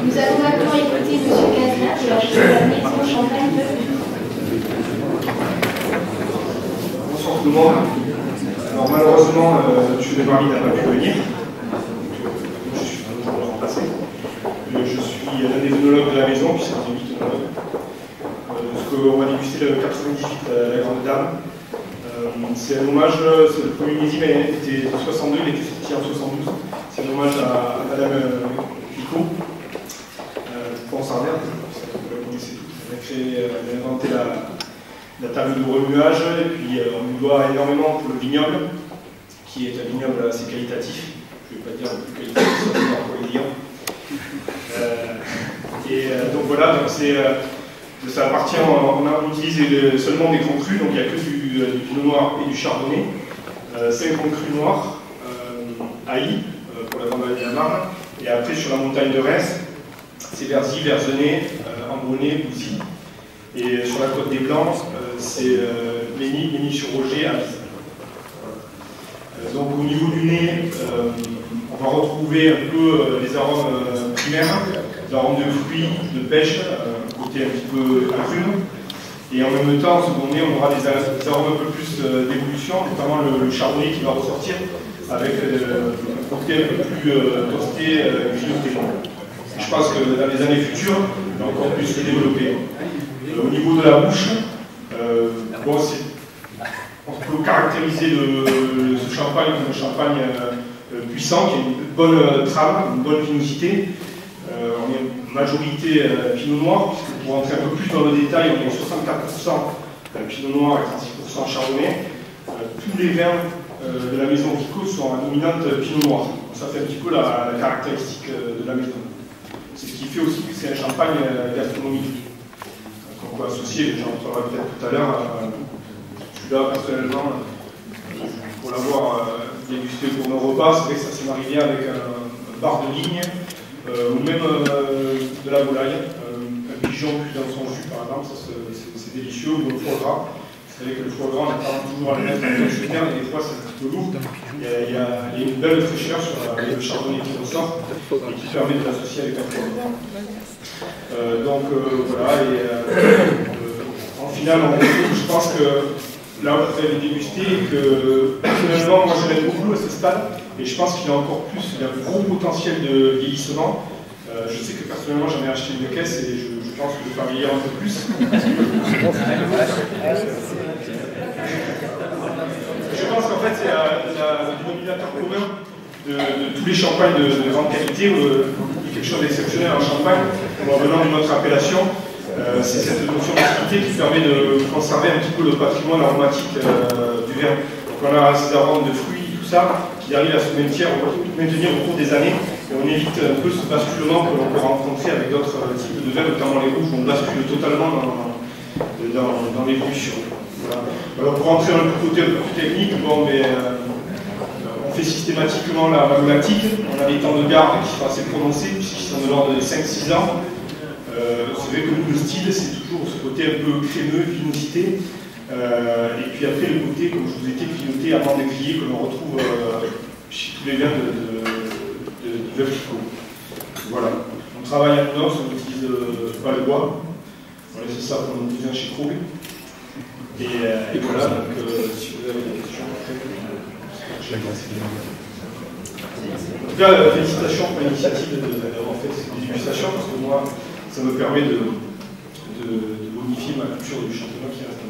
Nous allons maintenant écouter M. Gazna de la maison Champagne de... Bonsoir tout le monde. Alors malheureusement, M. Desmaries n'a pas pu venir. Je suis remplacé. Je suis l'un des œnologues de la maison, puis c'est un 8 œnologues. On va déguster le 98 La Grande Dame. C'est un hommage, c'est le premier millésime était de 62, il était sorti en 72. C'est un hommage à Madame Picot, Ponsardère, vous la connaissez tous. Elle a inventé la table de remuage, et puis on lui doit énormément pour le vignoble, qui est un vignoble assez qualitatif. Je ne vais pas dire le plus qualitatif, ça va pour les clients. Donc voilà, donc ça appartient, on utilise seulement des crans crus, donc il n'y a que du pinot noir et du chardonnay. 5 crans crus noirs, Haï, pour la Grande Vallée de la Marne, et après sur la montagne de Reims, c'est Verzy, Verzenay, Ambronay, Bouzy. Et sur la côte des Blancs, c'est Mény-sur-Roger, à Vise. Donc au niveau du nez, on va retrouver un peu les arômes primaires, des arômes de fruits, de pêche, côté un petit peu agrume. Et en même temps, au second nez, on aura des arômes un peu plus d'évolution, notamment le chardonnay qui va ressortir avec un côté un peu plus toasté, grillotté. Je pense que dans les années futures, il va encore plus se développer. Au niveau de la bouche, on peut caractériser ce champagne comme un champagne puissant, qui a une bonne trame, une bonne vinosité. On est en majorité pinot noir, puisque pour rentrer un peu plus dans le détail, on est 64% pinot noir et 36% chardonnay. Tous les vins de la maison Vico sont à dominante pinot noir. Donc ça fait un petit peu la caractéristique de la maison. C'est ce qui fait aussi que c'est un champagne gastronomique. Qu'on peut associer, j'en parlerai peut-être tout à l'heure. Je suis là personnellement pour l'avoir dégusté pour nos repas. C'est vrai que ça s'est marié bien avec un bar de ligne. Ou même de la volaille, un pigeon cuit dans son jus par exemple, c'est délicieux, ou le foie gras. Vous savez que le foie gras, on n'a pas toujours à le mettre dans le souterrain, et des fois c'est un petit peu lourd. Il y a une belle fraîcheur sur le chardonnay qui ressort et qui permet de l'associer avec un foie gras. Donc voilà, et en finale, je pense que là vous allez déguster et que personnellement, moi je l'aime beaucoup à ce stade. Et je pense qu'il y a encore plus, il y a un gros potentiel de vieillissement. Je sais que personnellement j'en ai acheté une caisse et je pense que je vais faire vieillir un peu plus. Je pense qu'en fait c'est le dénominateur commun de tous les champagnes de grande qualité. Il y a quelque chose d'exceptionnel en champagne, en venant de notre appellation. C'est cette notion d'acidité qui permet de conserver un petit peu le patrimoine aromatique du vin. Donc on a ces arômes de fruits, tout ça, qui arrive à se maintenir au cours des années, et on évite un peu ce basculement que l'on peut rencontrer avec d'autres types de vins, notamment les rouges, où on bascule totalement dans l'évolution. Voilà. Alors pour rentrer dans le côté un peu plus technique, bon, on fait systématiquement la malolactique. On a des temps de garde qui sont assez prononcés, puisqu'ils sont de l'ordre de 5-6 ans. C'est vrai que nous, le style, c'est toujours ce côté un peu crémeux, vinosité. Et puis après, le côté, comme je vous ai dit, grillotté avant de griller, que l'on retrouve chez tous les vins de Vico. Voilà. On travaille à l'inox, on n'utilise pas le bois. On laisse ça pour nos cousins chez Krog. Et voilà, donc si vous avez des questions, je la conseille. En tout cas, félicitations pour l'initiative d'avoir fait cette dégustation, parce que moi, ça me permet de bonifier ma culture du championnat qui reste